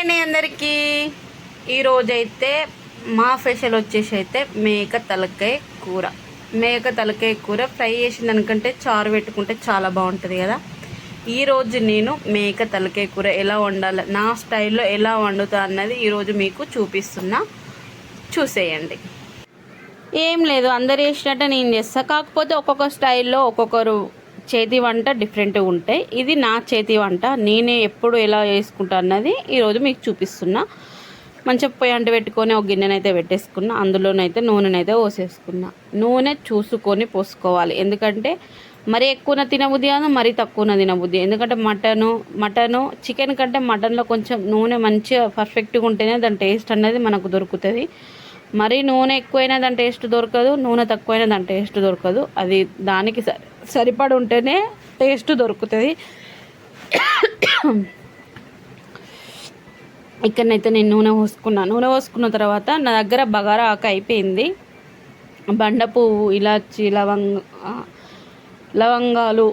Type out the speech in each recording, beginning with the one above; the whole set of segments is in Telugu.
అండి అందరికీ. ఈరోజైతే మా స్పెషల్ వచ్చేసి అయితే మేక తలకాయ కూర. మేక తలకాయ కూర ఫ్రై చేసిన దానికంటే చారు పెట్టుకుంటే చాలా బాగుంటుంది కదా. ఈరోజు నేను మేక తలకాయ కూర ఎలా వండాలి, నా స్టైల్లో ఎలా వండుతా అన్నది ఈరోజు మీకు చూపిస్తున్నా, చూసేయండి. ఏం లేదు, అందరు చేసినట్టే నేను చేస్తాను. కాకపోతే ఒక్కొక్క స్టైల్లో ఒక్కొక్కరు చేతి వంట డిఫరెంట్గా ఉంటాయి. ఇది నా చేతి వంట, నేనే ఎప్పుడు ఎలా చేసుకుంటా అన్నది ఈరోజు మీకు చూపిస్తున్నా. మంచిగా పొయ్యి అంట పెట్టుకొని ఒక గిన్నెనైతే పెట్టేసుకున్నా. అందులోనైతే నూనెనైతే పోసేసుకున్నా. నూనె చూసుకొని పోసుకోవాలి, ఎందుకంటే మరీ ఎక్కువ తినబుద్ధి కాదు, మరీ తక్కువ తినబుద్ధి. ఎందుకంటే మటను చికెన్ కంటే మటన్లో కొంచెం నూనె మంచిగా పర్ఫెక్ట్గా ఉంటేనే దాని టేస్ట్ అనేది మనకు దొరుకుతుంది. మరీ నూనె ఎక్కువైనా దాని టేస్ట్ దొరకదు, నూనె తక్కువైనా దాని టేస్ట్ దొరకదు. అది దానికి సరిపడి ఉంటేనే టేస్ట్ దొరుకుతుంది. ఇక్కడనైతే నేను నూనె పోసుకున్న తర్వాత నా దగ్గర బగారా ఆకు అయిపోయింది. బండ పువ్వు, ఇలాచి, లవంగాలు,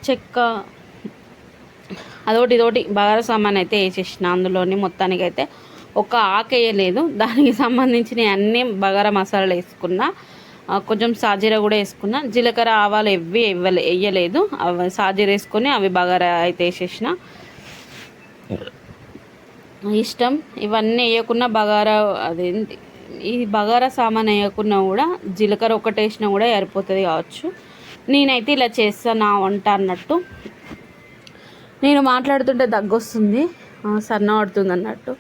చెక్క, అదొకటి ఇదోటి బగారా సామాన్ అయితే వేసేసిన. అందులోని మొత్తానికైతే ఒక ఆకు వేయలేదు, దానికి సంబంధించిన అన్ని బగారా మసాలాలు వేసుకున్నా. కొంచెం సాజీర కూడా వేసుకున్నా. జీలకర్ర ఆవాలు వేయలేదు, అవి సాజీర వేసుకొని అవి బగారా అయితే వేసేసిన. ఇష్టం ఇవన్నీ వేయకున్నా బగారా అదేంటి ఈ బగారా సామాన్ వేయకున్నా కూడా జీలకర్ర ఒకటి వేసినా కూడా సరిపోతుంది కావచ్చు. నేనైతే ఇలా చేస్తాను నా వంట అన్నట్టు. నేను మాట్లాడుతుంటే దగ్గొస్తుంది, సన్న పడుతుంది అన్నట్టు.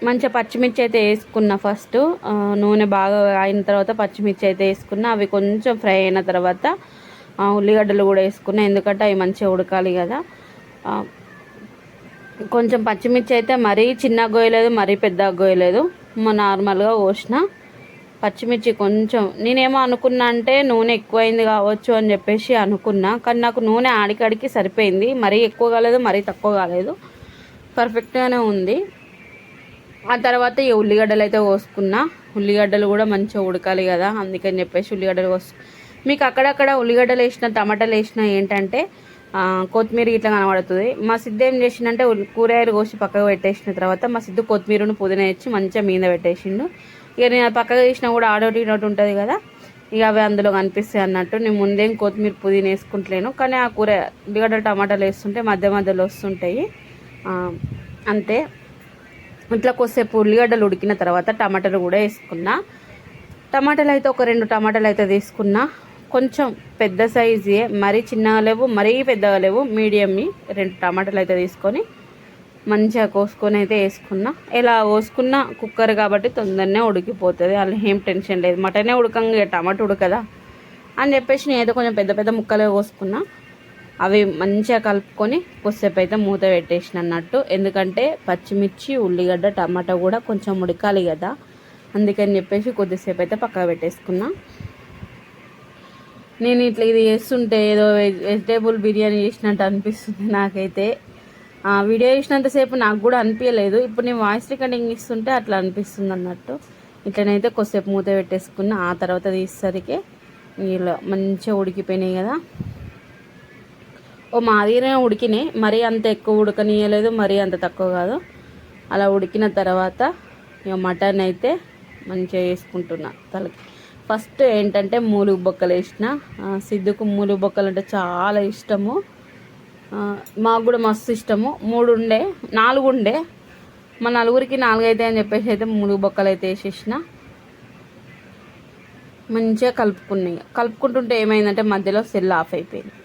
మంచిగా పచ్చిమిర్చి అయితే వేసుకున్నా. ఫస్ట్ నూనె బాగా అయిన తర్వాత పచ్చిమిర్చి అయితే వేసుకున్నా. అవి కొంచెం ఫ్రై అయిన తర్వాత ఉల్లిగడ్డలు కూడా వేసుకున్నా, ఎందుకంటే అవి మంచిగా ఉడకాలి కదా. కొంచెం పచ్చిమిర్చి అయితే మరీ చిన్నగా గోయలేదు, మరీ పెద్దగా గోయలేదు, నార్మల్గా కోసిన. పచ్చిమిర్చి కొంచెం నేనేమో అనుకున్నా అంటే నూనె ఎక్కువైంది కావచ్చు అని చెప్పేసి అనుకున్నా, కానీ నాకు నూనె ఆడికాడికి సరిపోయింది. మరీ ఎక్కువ కాలేదు, మరీ తక్కువ కాలేదు, పర్ఫెక్ట్గానే ఉంది. ఆ తర్వాత ఈ ఉల్లిగడ్డలు అయితే కోసుకున్నా. ఉల్లిగడ్డలు కూడా మంచిగా ఉడకాలి కదా, అందుకని చెప్పేసి ఉల్లిగడ్డలు మీకు అక్కడక్కడ ఉల్లిగడ్డలు వేసిన టమాటాలు వేసిన ఏంటంటే కొత్తిమీర ఇట్లా కనబడుతుంది. మా సిద్ధు ఏం చేసిందంటే కూరగాయలు కోసి పక్కకు పెట్టేసిన తర్వాత మా సిద్ధు కొత్తిమీరను పుదీనా ఇచ్చి మంచిగా మీద పెట్టేసిండు. ఇక నేను పక్కకు తీసినా కూడా ఆడోటి ఇనోటి ఉంటుంది కదా, ఇక అవి అందులో కనిపిస్తాయి అన్నట్టు. నేను ముందేం కొత్తిమీర పుదీనా వేసుకుంటలేను, కానీ ఆ కూర ఉల్లిగడ్డలు టమాటాలు వేస్తుంటే మధ్య మధ్యలో వస్తుంటాయి అంతే. ఇట్లా కొద్దిసేపు ఉల్లిగడ్డలు ఉడికిన తర్వాత టమాటాలు కూడా వేసుకున్నా. టమాటాలు అయితే ఒక 2 టమాటాలు అయితే తీసుకున్నా. కొంచెం పెద్ద సైజే, మరీ చిన్నగా లేవు, మరీ పెద్దగా లేవు, మీడియంని 2 టమాటాలు అయితే తీసుకొని మంచిగా కోసుకొని అయితే వేసుకున్నా. ఇలా కోసుకున్న కుక్కర్ కాబట్టి తొందరనే ఉడికిపోతుంది, అలా ఏం టెన్షన్ లేదు. మటనే ఉడకంగా టమాటా ఉడకదా అని చెప్పేసి నేనైతే కొంచెం పెద్ద పెద్ద ముక్కలుగా కోసుకున్నా. అవి మంచిగా కలుపుకొని కొద్దిసేపు అయితే మూత పెట్టేసిన అన్నట్టు, ఎందుకంటే పచ్చిమిర్చి, ఉల్లిగడ్డ, టమాటా కూడా కొంచెం ఉడకాలి కదా, అందుకని చెప్పేసి కొద్దిసేపు అయితే పక్కకు పెట్టేసుకున్నా. నేను ఇట్లా ఇది చేస్తుంటే ఏదో వెజిటేబుల్ బిర్యానీ చేసినట్టు అనిపిస్తుంది నాకైతే. వీడియో చేసినంతసేపు నాకు కూడా అనిపించలేదు, ఇప్పుడు నేను వాయిస్ రికార్డింగ్ ఇస్తుంటే అట్లా అనిపిస్తుంది అన్నట్టు. ఇట్లనైతే కొద్దిసేపు మూత పెట్టేసుకున్నా. ఆ తర్వాత తీసేసరికి ఇలా మంచిగా ఉడికిపోయినాయి కదా. మాదిరినే ఉడికినాయి, మరీ అంత ఎక్కువ ఉడకనీయలేదు, మరీ అంత తక్కువ కాదు. అలా ఉడికిన తర్వాత ఇక మటన్ అయితే మంచిగా వేసుకుంటున్నా తలకి. ఫస్ట్ ఏంటంటే మూలుగు బొక్కలు వేసిన. సిద్ధుకు మూలుగు బొక్కలు అంటే చాలా ఇష్టము, మాకు కూడా మస్తు ఇష్టము. 4 ఉండే, మా నలుగురికి 4 అయితే అని చెప్పేసి అయితే మూలుగు బొక్కలు అయితే వేసేసిన. మంచిగా కలుపుకుంటుంటే ఏమైందంటే మధ్యలో సెల్ ఆఫ్ అయిపోయింది.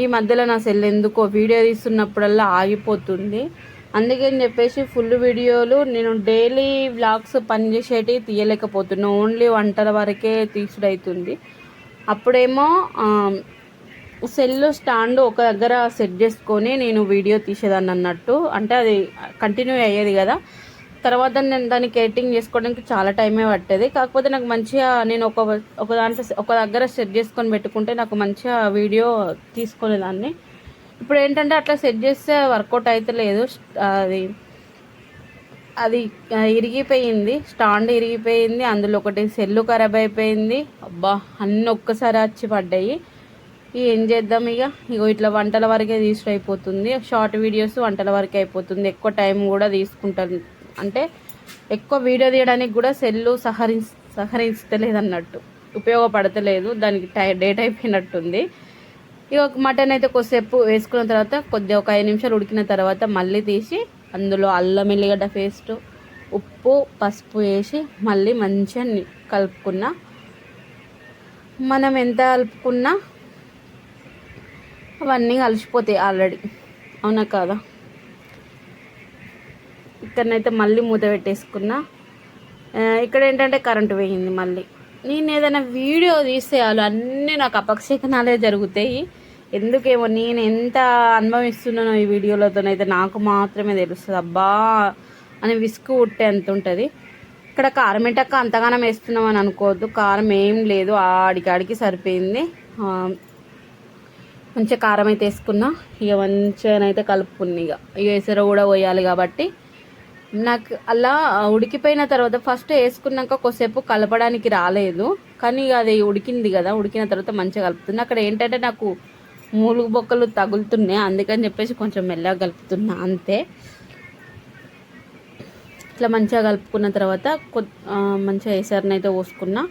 ఈ మధ్యలో నా సెల్ ఎందుకో వీడియో తీస్తున్నప్పుడల్లా ఆగిపోతుంది, అందుకని చెప్పేసి ఫుల్ వీడియోలు నేను డైలీ వ్లాగ్స్ పనిచేసేటివి తీయలేకపోతున్నాను, ఓన్లీ వంటల వరకే తీసుడవుతుంది. అప్పుడేమో సెల్ స్టాండ్ ఒక దగ్గర సెట్ చేసుకొని నేను వీడియో తీసేదాన్ని అన్నట్టు, అంటే అది కంటిన్యూ అయ్యేది కదా. తర్వాత నేను దానికి ఎడిటింగ్ చేసుకోవడానికి చాలా టైమే పట్టేది. కాకపోతే నాకు మంచిగా నేను ఒక దగ్గర సెట్ చేసుకొని పెట్టుకుంటే నాకు మంచిగా వీడియో తీసుకునేదాన్ని. ఇప్పుడు ఏంటంటే అట్లా సెట్ చేస్తే వర్కౌట్ అయితే లేదు, అది ఇరిగిపోయింది, స్టాండ్ ఇరిగిపోయింది, అందులో ఒకటి సెల్లు ఖరాబ్ అయిపోయింది. అబ్బా అన్నీ ఒక్కసారి వచ్చి పడ్డాయి. ఏం చేద్దాం ఇగో ఇట్లా వంటల వరకే తీసుడు అయిపోతుంది. షార్ట్ వీడియోస్ వంటల వరకే అయిపోతుంది. ఎక్కువ టైం కూడా తీసుకుంటాను, అంటే ఎక్కువ వీడియో తీయడానికి కూడా సెల్లు సహకరిస్తలేదు అన్నట్టు, ఉపయోగపడతలేదు, దానికి డేట్ అయిపోయినట్టుంది. ఇక మటన్ అయితే కొద్దిసేపు వేసుకున్న తర్వాత కొద్దిగా ఒక 5 నిమిషాలు ఉడికిన తర్వాత మళ్ళీ తీసి అందులో అల్లం ఎల్లిగడ్డ పేస్ట్, ఉప్పు, పసుపు వేసి మళ్ళీ మంచిగా కలుపుకున్నా. మనం ఎంత కలుపుకున్నా అవన్నీ కలిసిపోతాయి ఆల్రెడీ, అవునా కాదా? ఇక్కడనైతే మళ్ళీ మూత పెట్టేసుకున్నా. ఇక్కడ ఏంటంటే కరెంటు పోయింది. మళ్ళీ నేను ఏదైనా వీడియో తీసేయాలి అన్నీ నాకు అపక్షేకణాలే జరుగుతాయి. ఎందుకేమో నేను ఎంత అనుభవిస్తున్నానో ఈ వీడియోలతోనైతే నాకు మాత్రమే తెలుస్తుంది. అబ్బా అని విసుగు ఉట్టే ఎంత ఉంటుంది. ఇక్కడ కారం ఏంటక్క అంతగానం వేస్తున్నాం అని అనుకోవద్దు, కారం ఏం లేదు, ఆడికి సరిపోయింది. మంచిగా కారం అయితే వేసుకున్నా. ఇక మంచిగానైతే కలుపుకున్నా. ఇక ఎసరు కూడా పోయాలి కాబట్టి నాకు అలా ఉడికిపోయిన తర్వాత ఫస్ట్ వేసుకున్నాక కొద్దిసేపు కలపడానికి రాలేదు, కానీ అది ఉడికింది కదా, ఉడికిన తర్వాత మంచిగా కలుపుతున్నా. అక్కడ ఏంటంటే నాకు మూలుగు బొక్కలు తగులుతున్నాయి, అందుకని చెప్పేసి కొంచెం మెల్లగా కలుపుతున్నా అంతే. ఇట్లా మంచిగా కలుపుకున్న తర్వాత మంచిగా ఎసరునైతే పోసుకున్నా.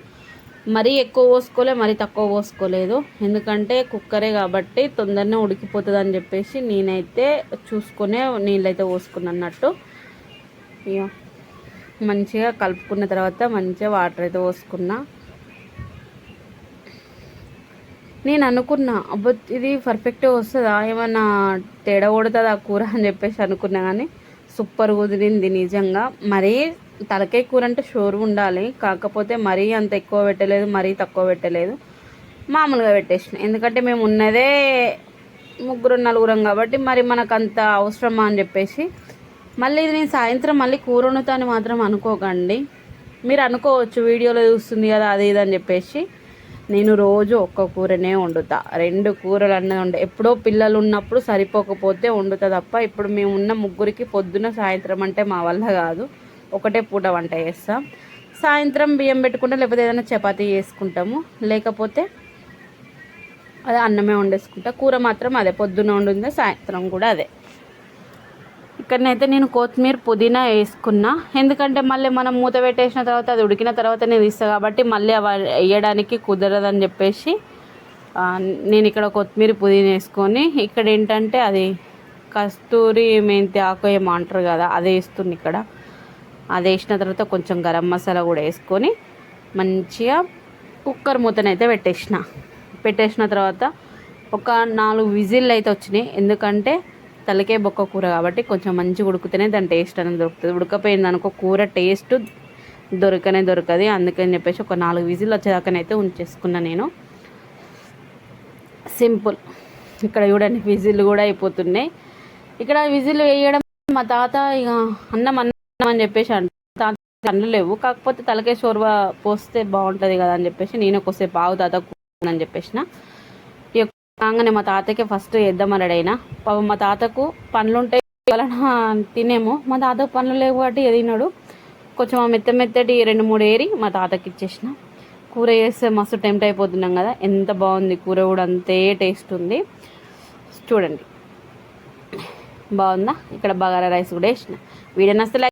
మరీ ఎక్కువ పోసుకోలే, మరీ తక్కువ పోసుకోలేదు, ఎందుకంటే కుక్కరే కాబట్టి తొందరనే ఉడికిపోతుంది అని చెప్పేసి నేనైతే చూసుకునే నీళ్ళైతే పోసుకున్నా అన్నట్టు. ఇక మంచిగా కలుపుకున్న తర్వాత మంచిగా వాటర్ అయితే పోసుకున్నా. నేను అనుకున్నా అబ్బో ఇది పర్ఫెక్ట్గా వస్తుందా, ఏమన్నా తేడా కొడుతుందా కూర అని చెప్పేసి అనుకున్నా, కానీ సూపర్ కుదిరింది నిజంగా. మరీ తలకాయ కూర అంటే షోరు ఉండాలి, కాకపోతే మరీ అంత ఎక్కువ పెట్టలేదు, మరీ తక్కువ పెట్టలేదు, మామూలుగా పెట్టేసిన. ఎందుకంటే మేము ఉన్నదే 3-4 కాబట్టి మరి మనకు అంత అవసరమా అని చెప్పేసి. మళ్ళీ ఇది నేను సాయంత్రం మళ్ళీ కూర వండుతాను మాత్రం అనుకోకండి. మీరు అనుకోవచ్చు వీడియోలో చూస్తుంది కదా అది ఇది అని చెప్పేసి. నేను రోజు ఒక్క కూరనే వండుతా, 2 కూరలు అన్నది ఉండే. ఎప్పుడో పిల్లలు ఉన్నప్పుడు సరిపోకపోతే వండుతా తప్ప, ఇప్పుడు మేము ఉన్న ముగ్గురికి పొద్దున సాయంత్రం అంటే మా వల్ల కాదు, ఒకటే పూట వంట చేస్తాం. సాయంత్రం బియ్యం పెట్టుకుంటాం, లేకపోతే ఏదైనా చపాతీ చేసుకుంటాము, లేకపోతే అదే అన్నమే వండేసుకుంటా. కూర మాత్రం అదే పొద్దున వండిందే, సాయంత్రం కూడా అదే. ఇక్కడనైతే నేను కొత్తిమీర పుదీనా వేసుకున్నా, ఎందుకంటే మళ్ళీ మనం మూత పెట్టేసిన తర్వాత అది ఉడికిన తర్వాత నేను తీస్తాను కాబట్టి మళ్ళీ అవి వేయడానికి కుదరదని చెప్పేసి నేను ఇక్కడ కొత్తిమీర పుదీనా వేసుకొని, ఇక్కడ ఏంటంటే అది కస్తూరి మెంతి ఆకు ఏమో అంటారు కదా, అది వేస్తుంది ఇక్కడ. అది వేసిన తర్వాత కొంచెం గరం మసాలా కూడా వేసుకొని మంచిగా కుక్కర్ మూతనైతే పెట్టేసిన తర్వాత ఒక 4 విజిల్లు అయితే వచ్చినాయి. ఎందుకంటే తలకే బొక్క కూర కాబట్టి కొంచెం మంచిగా ఉడికితేనే దాని టేస్ట్ అనేది దొరుకుతుంది. ఉడకపోయింది అనుకో కూర టేస్ట్ దొరకదు. అందుకని చెప్పేసి ఒక 4 విజిల్లు వచ్చేదాకానైతే ఉంచేసుకున్నా నేను. సింపుల్. ఇక్కడ చూడండి విజిల్లు కూడా అయిపోతున్నాయి. ఇక్కడ విజిల్లు వేయడం మా తాత ఇక అన్నం అని చెప్పేసి తాత అన్నం లేవు, కాకపోతే తలకే షోర్వా పోస్తే బాగుంటుంది కదా అని చెప్పేసి నేను కొద్దిసేపు ఆవు తాత అని చెప్పేసిన. కాగానే మా తాతకి ఫస్ట్ వేద్దామన్నాడైనా. పాపం మా తాతకు పనులు ఉంటాయి వలన తినేమో, మా తాతకు పనులు లేవు కాబట్టి తిన్నాడు. కొంచెం ఆ మెత్తటి 2-3 ఏరి మా తాతకి ఇచ్చేసిన. కూర చేస్తే మస్తు టెంప్ట్ అయిపోతున్నాం కదా, ఎంత బాగుంది కూర కూడా అంతే టేస్ట్ ఉంది. చూడండి బాగుందా. ఇక్కడ బగారా రైస్ కూడా వేసిన. వీడియో నచ్చితే